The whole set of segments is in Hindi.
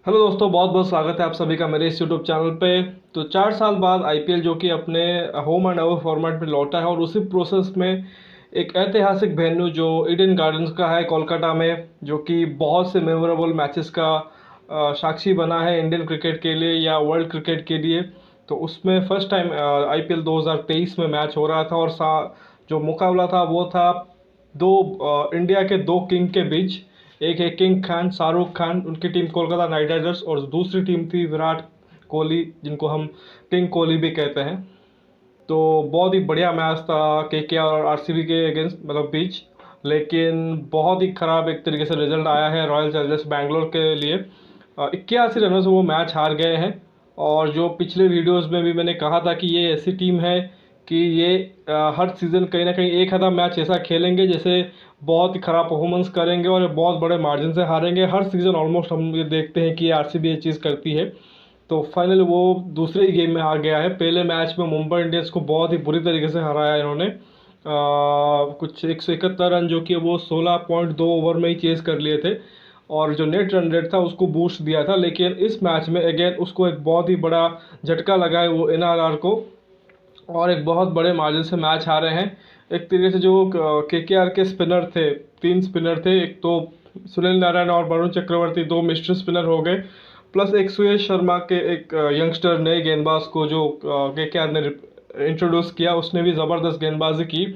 हेलो दोस्तों, बहुत बहुत स्वागत है आप सभी का मेरे इस यूट्यूब चैनल पे। तो 4 साल बाद आईपीएल जो कि अपने होम एंड अवे फॉर्मेट में लौटा है और उसी प्रोसेस में एक ऐतिहासिक वेन्यू जो ईडन गार्डन्स का है कोलकाता में, जो कि बहुत से मेमोरेबल मैचेस का साक्षी बना है इंडियन क्रिकेट के लिए या वर्ल्ड क्रिकेट के लिए। तो उसमें फर्स्ट टाइम आईपीएल 2023 में मैच हो रहा था और जो मुकाबला था वो था दो इंडिया के दो किंग के बीच। एक है किंग खान, शाहरुख खान, उनकी टीम कोलकाता नाइट राइडर्स, और दूसरी टीम थी विराट कोहली, जिनको हम किंग कोहली भी कहते हैं। तो बहुत ही बढ़िया मैच था केकेआर और आरसीबी के अगेंस्ट, मतलब बीच। लेकिन बहुत ही खराब एक तरीके से रिजल्ट आया है रॉयल चैलेंजर्स बैंगलोर के लिए। 81 रनों से वो मैच हार गए हैं। और जो पिछले वीडियोस में भी मैंने कहा था कि ये ऐसी टीम है कि ये हर सीज़न कहीं ना कहीं एक आधा मैच ऐसा खेलेंगे जैसे बहुत ही ख़राब परफॉर्मेंस करेंगे और बहुत बड़े मार्जिन से हारेंगे। हर सीज़न ऑलमोस्ट हम ये देखते हैं कि आरसीबी ये चीज़ करती है। तो फाइनल वो दूसरे ही गेम में आ गया है। पहले मैच में मुंबई इंडियंस को बहुत ही बुरी तरीके से हराया इन्होंने। कुछ 171 रन जो कि वो 16.2 ओवर में ही चेज कर लिए थे, और जो नेट रन रेट था उसको बूस्ट दिया था। लेकिन इस मैच में अगेन उसको एक बहुत ही बड़ा झटका लगा है वो एनआरआर को, और एक बहुत बड़े मार्जिन से मैच हारे हैं। एक तरीके से जो केकेआर के स्पिनर थे, तीन स्पिनर थे, एक तो सुनील नारायण और वरुण चक्रवर्ती, दो मिस्टर स्पिनर हो गए, प्लस एक सुयश शर्मा के एक यंगस्टर नए गेंदबाज को जो केकेआर ने इंट्रोड्यूस किया, उसने भी ज़बरदस्त गेंदबाजी की।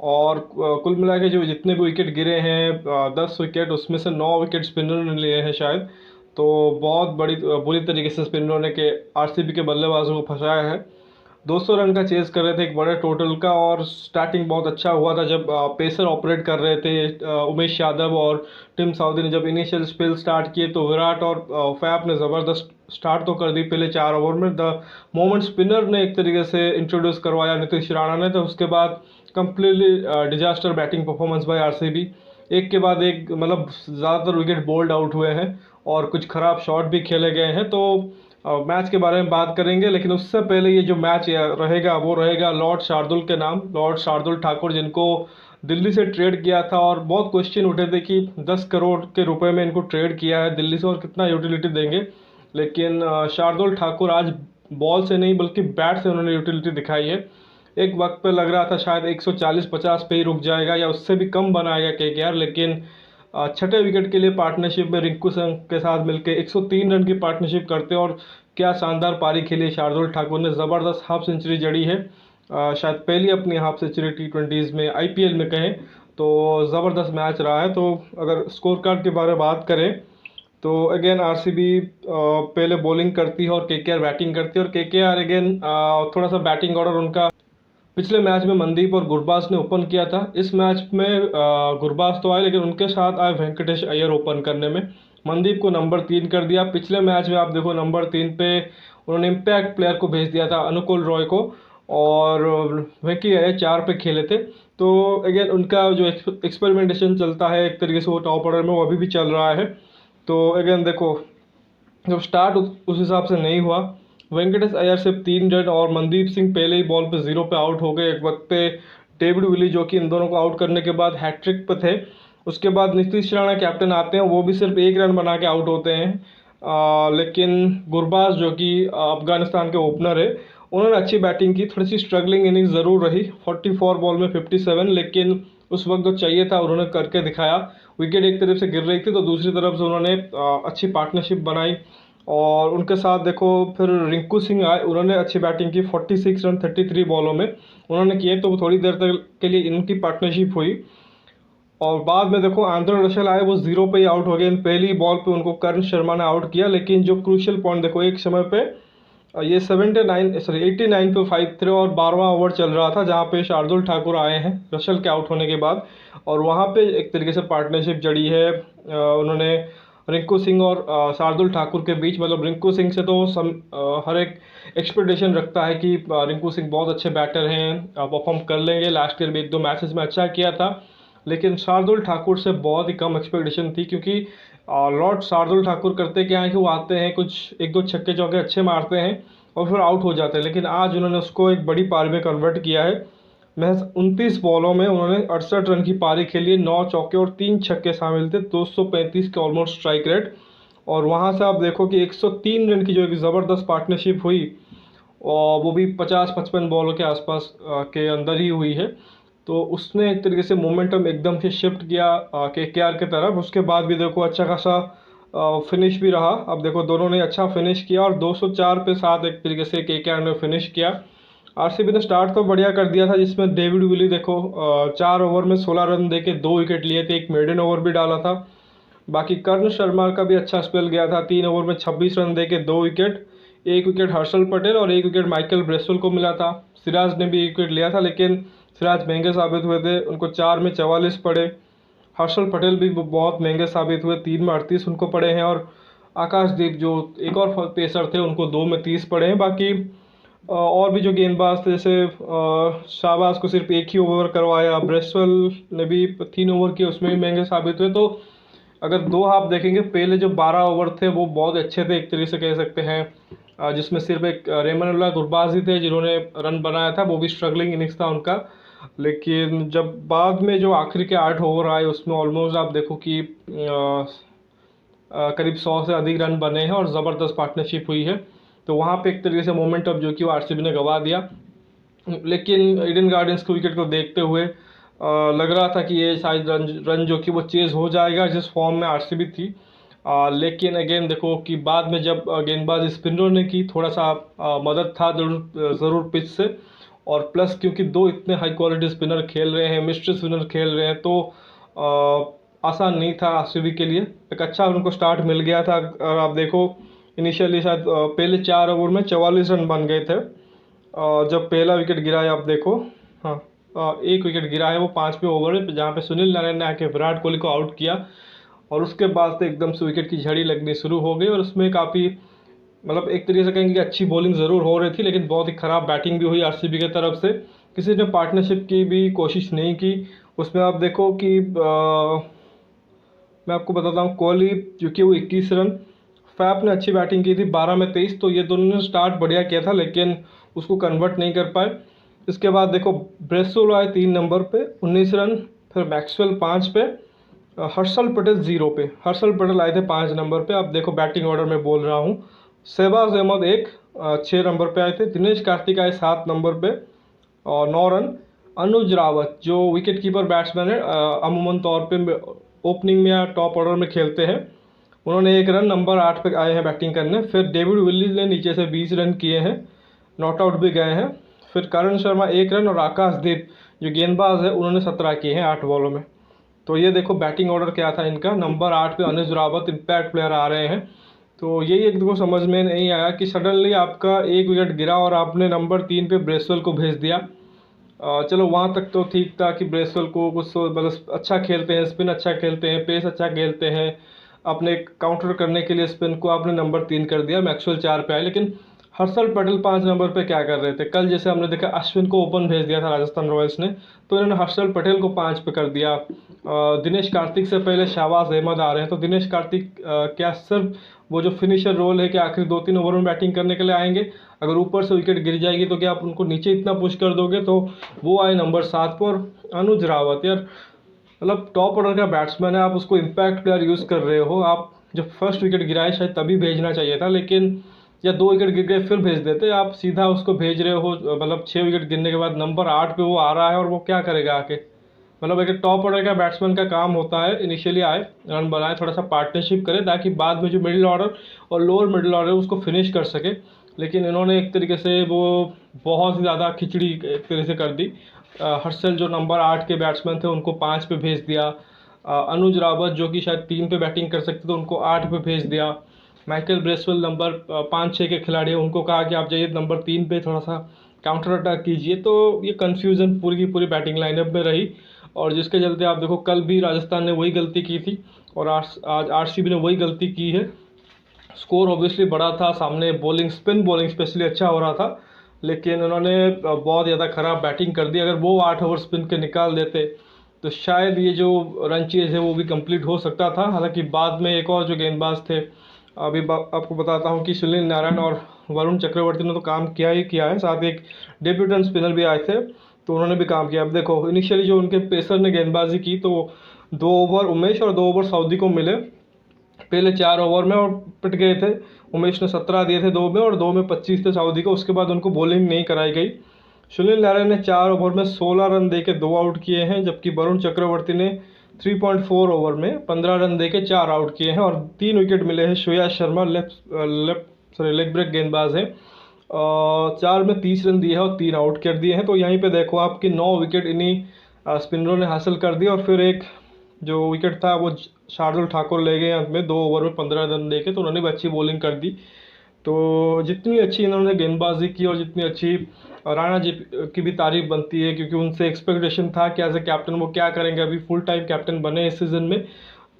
और कुल मिला के जो जितने भी विकेट गिरे हैं, 10 विकेट, उसमें से 9 विकेट स्पिनर ने लिए हैं शायद। तो बहुत बड़ी बुरी तरीके से स्पिनरों ने के आरसीबी के बल्लेबाजों को फंसाया है। 200 रन का चेज़ कर रहे थे एक बड़े टोटल का, और स्टार्टिंग बहुत अच्छा हुआ था जब पेसर ऑपरेट कर रहे थे उमेश यादव और टिम साउदी ने जब इनिशियल स्पेल स्टार्ट किए, तो विराट और फैफ ने ज़बरदस्त स्टार्ट तो कर दी पहले 4 ओवर में। द मोमेंट स्पिनर ने एक तरीके से इंट्रोड्यूस करवाया नीतीश राणा ने, तो उसके बाद completely disaster batting performance by RCB. एक के बाद एक, मतलब ज़्यादातर विकेट बोल्ड आउट हुए हैं और कुछ ख़राब शॉट भी खेले गए हैं। तो मैच के बारे में बात करेंगे, लेकिन उससे पहले ये जो मैच रहेगा वो रहेगा लॉर्ड शार्दुल के नाम, लॉर्ड शार्दुल ठाकुर, जिनको दिल्ली से ट्रेड किया था। और बहुत क्वेश्चन उठे थे कि 10 करोड़ के रुपए में इनको ट्रेड किया है दिल्ली से और कितना यूटिलिटी देंगे। लेकिन शार्दुल ठाकुर आज बॉल से नहीं बल्कि बैट से उन्होंने यूटिलिटी दिखाई है। एक वक्त पे लग रहा था शायद 140-50 पे ही रुक जाएगा या उससे भी कम बनाएगा केकेआर, लेकिन छठे विकेट के लिए पार्टनरशिप में रिंकू सिंह के साथ मिलकर 103 रन की पार्टनरशिप करते हैं। और क्या शानदार पारी खेली शार्दुल ठाकुर ने, ज़बरदस्त हाफ सेंचुरी जड़ी है। शायद पहली अपनी हाफ सेंचुरी T20s में आईपीएल में कहें तो। ज़बरदस्त मैच रहा है। तो अगर स्कोर कार्ड के बारे में बात करें तो अगेन आरसीबी पहले बॉलिंग करती है और केकेआर बैटिंग करती है। और केकेआर अगेन थोड़ा सा बैटिंग ऑर्डर उनका, पिछले मैच में मनदीप और गुरबाज ने ओपन किया था। इस मैच में गुरबाज तो आए लेकिन उनके साथ आए वेंकटेश अय्यर ओपन करने में। मनदीप को नंबर 3 कर दिया। पिछले मैच में आप देखो नंबर 3 पे उन्होंने इम्पैक्ट प्लेयर को भेज दिया था, अनुकूल रॉय को, और वेंकी अय्यर 4 पे खेले थे। तो अगेन उनका जो एक्सपेरिमेंटेशन चलता है एक तरीके से वो टॉप ऑर्डर में वो अभी भी चल रहा है। तो अगेन देखो, जब स्टार्ट उस हिसाब से नहीं हुआ, वेंकटेश अय्यर सिर्फ 3 रन और मनदीप सिंह पहले ही बॉल पे 0 पे आउट हो गए। एक वक्त पे डेविड विली जो कि इन दोनों को आउट करने के बाद हैट्रिक पे थे, उसके बाद नीतीश राणा कैप्टन आते हैं, वो भी सिर्फ 1 रन बना के आउट होते हैं। लेकिन गुरबाज जो कि अफगानिस्तान के ओपनर है, उन्होंने अच्छी बैटिंग की। थोड़ी सी स्ट्रगलिंग इनिंग्स ज़रूर रही, 44 बॉल में 57, लेकिन उस वक्त जो चाहिए था उन्होंने करके दिखाया। विकेट एक तरफ से गिर रही थी तो दूसरी तरफ से उन्होंने अच्छी पार्टनरशिप बनाई। और उनके साथ देखो फिर रिंकू सिंह आए, उन्होंने अच्छी बैटिंग की, 46 रन 33 बॉलों में उन्होंने किए। तो थोड़ी देर तक के लिए इनकी पार्टनरशिप हुई। और बाद में देखो आंद्रे रसेल आए, वो 0 पे ही आउट हो गए। पहली बॉल पे उनको करण शर्मा ने आउट किया। लेकिन जो क्रूशियल पॉइंट देखो, एक समय पे ये 89 पे 5 थे और 12वां ओवर चल रहा था जहाँ पे शार्दुल ठाकुर आए हैं रसेल के आउट होने के बाद। और वहाँ पे एक तरीके से पार्टनरशिप जड़ी है उन्होंने रिंकू सिंह और शार्दुल ठाकुर के बीच। मतलब रिंकू सिंह से तो हर एक एक्सपेक्टेशन रखता है कि रिंकू सिंह बहुत अच्छे बैटर हैं, परफॉर्म कर लेंगे। लास्ट ईयर भी 1-2 मैचेस में अच्छा किया था। लेकिन शार्दुल ठाकुर से बहुत ही कम एक्सपेक्टेशन थी, क्योंकि लॉर्ड शार्दुल ठाकुर करते क्या है कि वो आते हैं, कुछ 1-2 छक्के चौके अच्छे मारते हैं और फिर आउट हो जाते हैं। लेकिन आज उन्होंने उसको एक बड़ी पारी में कन्वर्ट किया है। महज 29 बॉलों में उन्होंने 68 रन की पारी खेली है, 9 चौके और 3 छक्के शामिल थे, 235 के ऑलमोस्ट स्ट्राइक रेट। और वहाँ से आप देखो कि 103 रन की जो एक ज़बरदस्त पार्टनरशिप हुई, और वो भी 50-55 बॉलों के आसपास के अंदर ही हुई है। तो उसने एक तरीके से मोमेंटम एकदम से शिफ्ट किया केकेआर की तरफ। उसके बाद भी देखो अच्छा खासा फिनिश भी रहा। अब देखो दोनों ने अच्छा फिनिश किया और 204 पे साथ एक तरीके से केकेआर ने फिनिश किया। आरसीबी ने स्टार्ट तो बढ़िया कर दिया था, जिसमें डेविड विली देखो 4 ओवर में 16 रन देके 2 विकेट लिए थे, एक मेडन ओवर भी डाला था। बाकी कर्ण शर्मा का भी अच्छा स्पेल गया था, 3 ओवर में 26 रन देके 2 विकेट, एक विकेट हर्षल पटेल और एक विकेट माइकल ब्रेसवेल को मिला था। सिराज ने भी एक विकेट लिया था, लेकिन सिराज महंगे साबित हुए थे, उनको 4 में 44 पड़े। हर्षल पटेल भी बहुत महंगे साबित हुए, 3 में 38 उनको पड़े हैं। और आकाशदीप जो एक और पेसर थे, उनको 2 में 30 पड़े हैं। बाकी और भी जो गेंदबाज थे, जैसे शाहबाज को सिर्फ एक ही ओवर करवाया, ब्रेसवेल ने भी 3 ओवर किए, उसमें भी महंगे साबित हुए। तो अगर दो हाफ देखेंगे, पहले जो 12 ओवर थे वो बहुत अच्छे थे एक तरीके से कह सकते हैं, जिसमें सिर्फ एक रेमनुल्लाह गुरबाज ही थे जिन्होंने रन बनाया था, वो भी स्ट्रगलिंग इनिंग्स था उनका। लेकिन जब बाद में जो आखिरी के 8 ओवर आए, उसमें ऑलमोस्ट आप देखो कि करीब 100 से अधिक रन बने हैं और ज़बरदस्त पार्टनरशिप हुई है। तो वहाँ पे एक तरीके से मोमेंटम जो कि वो आरसीबी ने गंवा दिया। लेकिन ईडन गार्डन्स के विकेट को देखते हुए लग रहा था कि ये शायद रन जो कि वो चेज़ हो जाएगा जिस फॉर्म में आरसीबी थी। लेकिन अगेन देखो कि बाद में जब गेंदबाज स्पिनरों ने की, थोड़ा सा मदद था ज़रूर पिच से, और प्लस क्योंकि दो इतने हाई क्वालिटी स्पिनर खेल रहे हैं, मिस्ट्री स्पिनर खेल रहे हैं, तो आसान नहीं था आरसीबी के लिए। एक अच्छा उनको स्टार्ट मिल गया था। और आप देखो इनिशियली शायद पहले 4 ओवर में 44 रन बन गए थे। जब पहला विकेट गिरा है, आप देखो, हाँ, एक विकेट गिरा है वो 5वें ओवर में, जहाँ पे सुनील नारायण ने आके विराट कोहली को आउट किया। और उसके बाद से एकदम से विकेट की झड़ी लगनी शुरू हो गई, और उसमें काफ़ी मतलब एक तरीके से कहेंगे कि अच्छी बॉलिंग ज़रूर हो रही थी, लेकिन बहुत ही ख़राब बैटिंग भी हुई आरसीबी की तरफ से। किसी ने पार्टनरशिप की भी कोशिश नहीं की। उसमें आप देखो कि मैं आपको बताता हूँ, कोहली जो कि वो 21 रन, फैफ ने अच्छी बैटिंग की थी 12 में 23, तो ये दोनों ने स्टार्ट बढ़िया किया था, लेकिन उसको कन्वर्ट नहीं कर पाए। इसके बाद देखो ब्रेसवेल आए 3 नंबर पे 19 रन, फिर मैक्सवेल 5 पे, हर्षल पटेल 0 पे। हर्षल पटेल आए थे 5 नंबर पे। अब देखो बैटिंग ऑर्डर में बोल रहा हूँ, शहबाज अहमद 6 नंबर पे आए थे, दिनेश कार्तिक आए 7 नंबर पे और 9 रन। अनुज रावत जो विकेट कीपर बैट्समैन है, अमूमन तौर पे ओपनिंग में या टॉप ऑर्डर में खेलते हैं, उन्होंने 1 रन, नंबर 8 पे आए हैं बैटिंग करने। फिर डेविड विली ने नीचे से 20 रन किए हैं, नॉट आउट भी गए हैं। फिर करण शर्मा 1 रन, और आकाशदीप जो गेंदबाज है उन्होंने 17 किए हैं 8 बॉलों में। तो ये देखो बैटिंग ऑर्डर क्या था इनका। नंबर 8 पे अनुज रावत इम्पैक्ट प्लेयर आ रहे हैं। तो यही एक देखो समझ में नहीं आया कि सडनली आपका एक विकेट गिरा और आपने नंबर 3 पे ब्रेसवेल को भेज दिया। चलो वहाँ तक तो ठीक था कि ब्रेसवेल को कुछ मतलब अच्छा खेलते हैं, स्पिन अच्छा खेलते हैं, पेस अच्छा खेलते हैं, अपने काउंटर करने के लिए स्पिन को आपने नंबर 3 कर दिया, मैक्सवेल 4 पे आए। लेकिन हर्षल पटेल 5 नंबर पे क्या कर रहे थे? कल जैसे हमने देखा अश्विन को ओपन भेज दिया था राजस्थान रॉयल्स ने, तो इन्होंने हर्षल पटेल को 5 पे कर दिया। दिनेश कार्तिक से पहले शाहबाज अहमद आ रहे हैं, तो दिनेश कार्तिक क्या सिर्फ वो जो फिनिशर रोल है कि आखिरी 2-3 ओवर में बैटिंग करने के लिए आएंगे? अगर ऊपर से विकेट गिर जाएगी तो क्या आप उनको नीचे इतना पुश कर दोगे? तो वो आए नंबर 7 पर। अनुज रावत यार, मतलब टॉप ऑर्डर का बैट्समैन है, आप उसको इम्पैक्ट प्लेयर यूज़ कर रहे हो। आप जब फर्स्ट विकेट गिराए शायद तभी भेजना चाहिए था, लेकिन या 2 विकेट गिर गए फिर भेज देते। आप सीधा उसको भेज रहे हो, मतलब 6 विकेट गिरने के बाद नंबर 8 पे वो आ रहा है, और वो क्या करेगा आके? मतलब एक टॉप ऑर्डर का बैट्समैन का काम होता है इनिशियली आए, रन बनाए, थोड़ा सा पार्टनरशिप करे, ताकि बाद में जो मिडिल ऑर्डर और लोअर मिडिल ऑर्डर उसको फिनिश कर सके। लेकिन इन्होंने एक तरीके से वो बहुत ही ज़्यादा खिचड़ी एक तरीके से कर दी। हर्षल जो नंबर 8 के बैट्समैन थे उनको 5 पे भेज दिया। अनुज रावत जो कि शायद 3 पे बैटिंग कर सकते थे, उनको 8 पे भेज दिया। माइकल ब्रेसवेल नंबर 5-6 के खिलाड़ी हैं, उनको कहा कि आप जाइए नंबर 3 पे थोड़ा सा काउंटर अटैक कीजिए। तो ये कन्फ्यूज़न पूरी की पूरी बैटिंग लाइनअप में रही, और जिसके चलते आप देखो कल भी राजस्थान ने वही गलती की थी, और आज आरसीबी ने वही गलती की है। स्कोर ऑब्वियसली बड़ा था, सामने बॉलिंग, स्पिन बॉलिंग स्पेशली अच्छा हो रहा था, लेकिन उन्होंने बहुत ज़्यादा ख़राब बैटिंग कर दी। अगर वो 8 ओवर स्पिन के निकाल देते तो शायद ये जो रन चेज है वो भी कंप्लीट हो सकता था। हालांकि बाद में एक और जो गेंदबाज थे, अभी आपको बताता हूँ कि सुनील नारायण और वरुण चक्रवर्ती ने तो काम किया ही किया है, साथ ही एक डेब्यूटेंट स्पिनर भी आए थे, तो उन्होंने भी काम किया। अब देखो इनिशियली जो उनके पेसर ने गेंदबाजी की, तो 2 ओवर उमेश और 2 ओवर सऊदी को मिले, पहले 4 ओवर में और पिट गए थे। उमेश ने 17 दिए थे 2 में, और 2 में 25 थे सऊदी को। उसके बाद उनको बॉलिंग नहीं कराई गई। सुनील नारायण ने 4 ओवर में 16 रन देके 2 आउट किए हैं, जबकि वरुण चक्रवर्ती ने 3.4 ओवर में 15 रन देके 4 आउट किए हैं, और 3 विकेट मिले हैं। श्रेयस शर्मा लेग ब्रेक गेंदबाज हैं, 4 में 30 रन दिए हैं और 3 आउट कर दिए हैं। तो यहीं पे देखो आपकी 9 विकेट इन्हीं स्पिनरों ने हासिल कर दी, और फिर एक जो विकेट था वो शार्दुल ठाकुर ले गए अंत में 2 ओवर में 15 रन देके। तो उन्होंने भी अच्छी बॉलिंग कर दी। तो जितनी अच्छी इन्होंने गेंदबाजी की और जितनी अच्छी राणा जी की भी तारीफ बनती है, क्योंकि उनसे एक्सपेक्टेशन था कि एज ए कैप्टन वो क्या करेंगे। अभी फुल टाइम कैप्टन बने इस सीज़न में,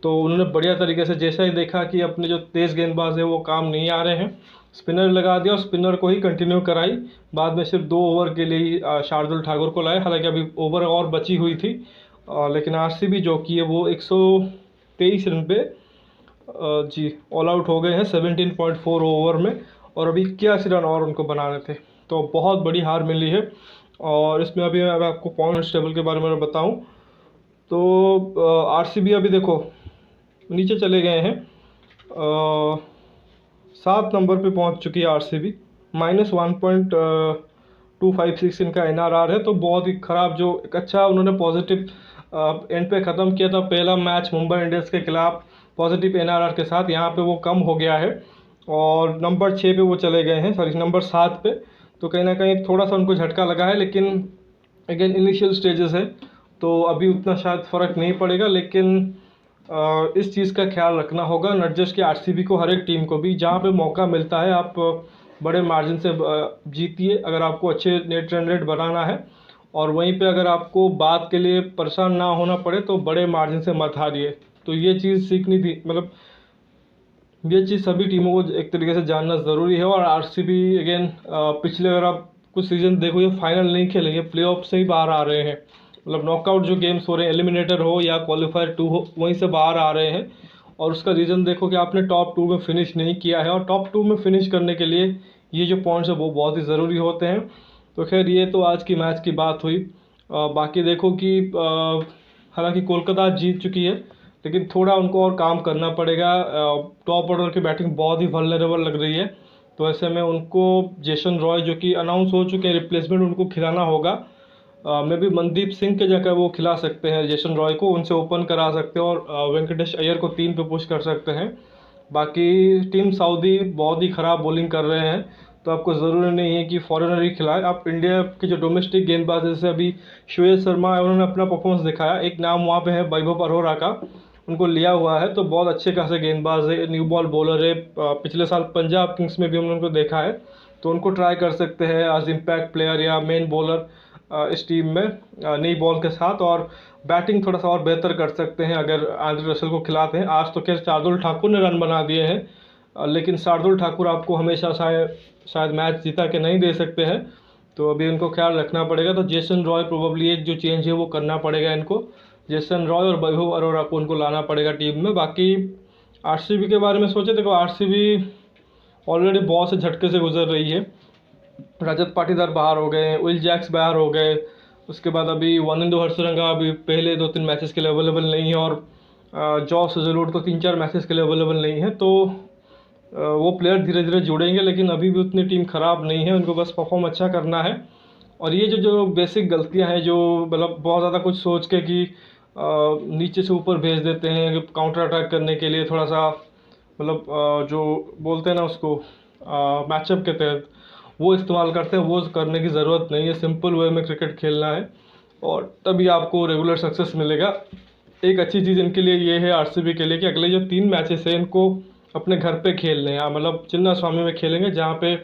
तो उन्होंने बढ़िया तरीके से जैसा ही देखा कि अपने जो तेज़ गेंदबाज है वो काम नहीं आ रहे हैं, स्पिनर लगा दिया और स्पिनर को ही कंटिन्यू कराई। बाद में सिर्फ 2 ओवर के लिए ही शार्दुल ठाकुर को लाए। हालांकि अभी ओवर और बची हुई थी, लेकिन आरसीबी जो की है वो 123 रन पे जी ऑल आउट हो गए हैं 17.4 ओवर में, और अभी 81 रन और उनको बनाने थे। तो बहुत बड़ी हार मिली है। और इसमें अभी मैं आपको पॉइंट्स टेबल के बारे में बताऊं तो आरसीबी अभी देखो नीचे चले गए हैं, 7 नंबर पे पहुंच चुकी है आरसीबी, -1.256 इनका एनआरआर है। तो बहुत ही ख़राब, जो एक अच्छा उन्होंने पॉजिटिव एंड पे ख़त्म किया था पहला मैच मुंबई इंडियंस के खिलाफ पॉजिटिव एनआरआर के साथ, यहाँ पे वो कम हो गया है और नंबर 6 पे वो चले गए हैं, सॉरी नंबर 7 पे। तो कहीं ना कहीं थोड़ा सा उनको झटका लगा है, लेकिन अगेन इनिशियल स्टेजेस है तो अभी उतना शायद फ़र्क नहीं पड़ेगा। लेकिन इस चीज़ का ख्याल रखना होगा नॉट जस्ट कि आरसीबी को, हर एक टीम को भी, जहाँ पे मौका मिलता है आप बड़े मार्जिन से जीतिए अगर आपको अच्छे नेट रन रेट बनाना है, और वहीं पे अगर आपको बात के लिए परेशान ना होना पड़े तो बड़े मार्जिन से मत हारिए। तो ये चीज़ सीखनी थी, मतलब ये चीज़ सभी टीमों को एक तरीके से जानना ज़रूरी है। और आरसीबी अगेन पिछले अगर आप कुछ सीज़न देखो, ये फाइनल नहीं खेलेंगे, प्लेऑफ से ही बाहर आ रहे हैं। मतलब नॉकआउट जो गेम्स हो रहे हैं, एलिमिनेटर हो या क्वालिफायर 2 हो, वहीं से बाहर आ रहे हैं। और उसका रीज़न देखो कि आपने टॉप 2 में फिनिश नहीं किया है, और टॉप 2 में फिनिश करने के लिए ये जो पॉइंट्स है वो बहुत ही ज़रूरी होते हैं। तो खैर ये तो आज की मैच की बात हुई। बाकी देखो कि हालांकि कोलकाता जीत चुकी है, लेकिन थोड़ा उनको और काम करना पड़ेगा। टॉप ऑर्डर की बैटिंग बहुत ही वल्नरेबल लग रही है, तो ऐसे में उनको जेसन रॉय जो कि अनाउंस हो चुके हैं रिप्लेसमेंट, उनको खिलाना होगा। मे बी मनदीप सिंह के जगह वो खिला सकते हैं जेसन रॉय को, उनसे ओपन करा सकते हैं, और वेंकटेश अय्यर को 3 पे पुश कर सकते हैं। बाकी टीम सऊदी बहुत ही ख़राब बॉलिंग कर रहे हैं, तो आपको ज़रूरी नहीं है कि फॉरेनर ही खिलाए। आप इंडिया के जो डोमेस्टिक गेंदबाज जैसे अभी श्रेयस शर्मा है, उन्होंने अपना परफॉर्मेंस दिखाया। एक नाम वहाँ पे है वैभव अरोरा का, उनको लिया हुआ है, तो बहुत अच्छे खासे गेंदबाज है, न्यू बॉल बॉलर है। पिछले साल पंजाब किंग्स में भी हमने उनको देखा है, तो उनको ट्राई कर सकते हैं एज इम्पैक्ट प्लेयर या मेन बॉलर इस टीम में नई बॉल के साथ। और बैटिंग थोड़ा सा और बेहतर कर सकते हैं अगर आंद्रे रसल को खिलाते हैं। आज तो खैर शार्दुल ठाकुर ने रन बना दिए हैं, लेकिन शार्दुल ठाकुर आपको हमेशा शायद मैच जीता के नहीं दे सकते हैं, तो अभी इनको ख्याल रखना पड़ेगा। तो जेसन रॉय प्रोबेबली एक जो चेंज है वो करना पड़ेगा इनको, जेसन रॉय और वैभव अरोरा को उनको लाना पड़ेगा टीम में। बाकी आरसीबी के बारे में सोचे, देखो आरसीबी ऑलरेडी बहुत से झटके से गुजर रही है। रजत पाटीदार बाहर हो गए, विल जैक्स बाहर हो गए, उसके बाद अभी वनिंदु हरसरंगा अभी पहले 2-3 मैचेस के लिए अवेलेबल नहीं है, और जॉस जरूर तो 3-4 मैचेस के लिए अवेलेबल नहीं है। तो वो प्लेयर धीरे धीरे जुड़ेंगे, लेकिन अभी भी उतनी टीम ख़राब नहीं है, उनको बस परफॉर्म अच्छा करना है। और ये जो जो बेसिक गलतियां हैं, जो मतलब बहुत ज़्यादा कुछ सोच के कि नीचे से ऊपर भेज देते हैं कि काउंटर अटैक करने के लिए, थोड़ा सा मतलब जो बोलते हैं ना उसको मैचअप के तहत वो इस्तेमाल करते हैं, वो करने की ज़रूरत नहीं है। सिंपल वे में क्रिकेट खेलना है और तभी आपको रेगुलर सक्सेस मिलेगा। एक अच्छी चीज़ इनके लिए ये है आरसीबी के लिए कि अगले जो 3 मैचेस हैं इनको अपने घर पे खेलने हैं, मतलब चिन्ना स्वामी में खेलेंगे, जहाँ पे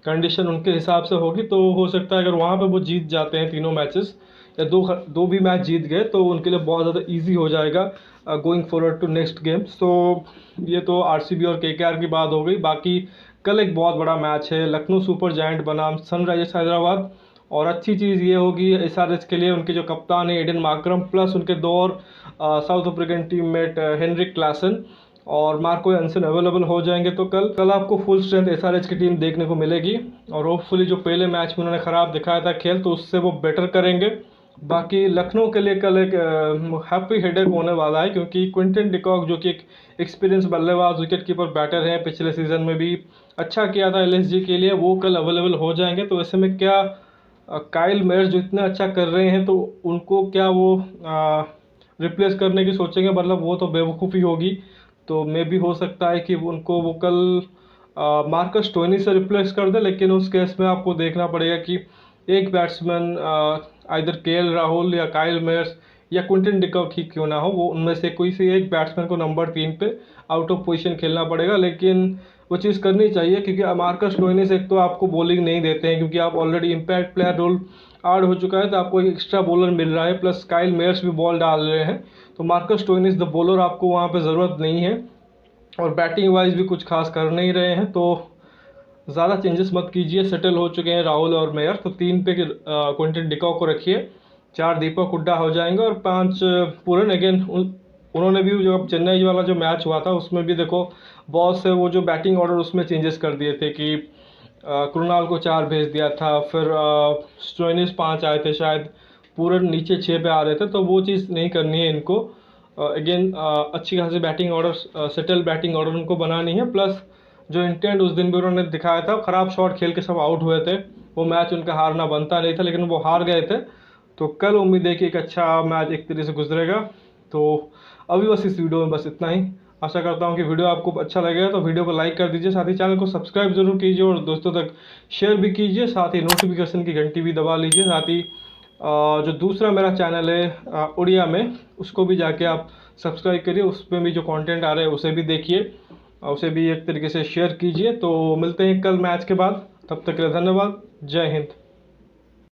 कंडीशन उनके हिसाब से होगी। तो हो सकता है अगर वहाँ पे वो जीत जाते हैं तीनों मैचेस, या दो भी मैच जीत गए, तो उनके लिए बहुत ज़्यादा इजी हो जाएगा going forward to next games. तो ये तो आरसीबी और केकेआर की बात हो गई। बाकी कल एक बहुत बड़ा मैच है, लखनऊ सुपर जायंट बनाम सनराइजर्स हैदराबाद। और अच्छी चीज़ ये होगी एसआरएच के लिए, उनके जो कप्तान है एडन मार्करम, प्लस उनके 2 और South African teammate Heinrich Klaasen और मार्को एंसन अवेलेबल हो जाएंगे। तो कल आपको फुल स्ट्रेंथ एसआरएच की टीम देखने को मिलेगी, और होपफुली जो पहले मैच में उन्होंने ख़राब दिखाया था खेल, तो उससे वो बेटर करेंगे बाकी लखनऊ के लिए कल एक हैप्पी हेडेक होने वाला है, क्योंकि क्विंटन डिकॉक जो कि एक एक्सपीरियंस बल्लेबाज विकेट कीपर बैटर हैं, पिछले सीज़न में भी अच्छा किया था एलएसजी के लिए, वो कल अवेलेबल हो जाएंगे। तो ऐसे में क्या काइल मेयर्स जो इतना अच्छा कर रहे हैं तो उनको क्या वो रिप्लेस करने की सोचेंगे? मतलब वो तो बेवकूफ़ी होगी। तो मे भी हो सकता है कि उनको वो कल मार्कस स्टोइनिस से रिप्लेस कर दे, लेकिन उस केस में आपको देखना पड़ेगा कि एक बैट्समैन आइदर केएल राहुल या काइल मेयर्स या क्विंटन डिकॉक ही क्यों ना हो, वो उनमें से कोई से एक बैट्समैन को नंबर 3 पे आउट ऑफ पोजीशन खेलना पड़ेगा। लेकिन वो चीज़ करनी चाहिए, क्योंकि मार्कस स्टोइनिस एक तो आपको बॉलिंग नहीं देते हैं, क्योंकि आप already impact player role add हो चुका है, तो आपको एक एक्स्ट्रा बॉलर मिल रहा है, प्लस काइल मेयर्स भी बॉल डाल रहे हैं। तो मार्कस स्टोइनिस द बॉलर आपको वहाँ पे ज़रूरत नहीं है, और बैटिंग वाइज भी कुछ खास कर नहीं रहे हैं। तो ज़्यादा चेंजेस मत कीजिए, सेटल हो चुके हैं राहुल और मेयर। तो 3 पे क्विंटन डिकॉक को रखिए, 4 दीपक हुड्डा हो जाएंगे, और 5 पूरन। अगेन उन्होंने भी जो अब चेन्नई वाला जो मैच हुआ था उसमें भी देखो बहुत से वो जो बैटिंग ऑर्डर उसमें चेंजेस कर दिए थे कि कृणाल को 4 भेज दिया था, फिर स्टोइनिस 5 आए थे शायद, पूरन नीचे 6 पे आ रहे थे। तो वो चीज़ नहीं करनी है इनको। अगेन अच्छी खासी batting order, settle batting order उनको बनानी है। प्लस जो इंटेंट उस दिन भी उन्होंने दिखाया था, ख़राब शॉट खेल के सब आउट हुए थे, वो मैच उनका हारना बनता नहीं था, लेकिन वो हार गए थे। तो कल उम्मीद है कि एक अच्छा मैच एक तरीके से गुजरेगा। तो अभी बस इस वीडियो में बस इतना ही। आशा करता हूँ कि वीडियो आपको अच्छा लगेगा, तो वीडियो को लाइक कर दीजिए, साथ ही चैनल को सब्सक्राइब जरूर कीजिए और दोस्तों तक शेयर भी कीजिए। साथ ही नोटिफिकेशन की घंटी भी दबा लीजिए। साथ ही जो दूसरा मेरा चैनल है उड़िया में, उसको भी जाके आप सब्सक्राइब करिए, उसमें भी जो कंटेंट आ रहे हैं उसे भी देखिए, उसे भी एक तरीके से शेयर कीजिए। तो मिलते हैं कल मैच के बाद, तब तक के लिए धन्यवाद। जय हिंद।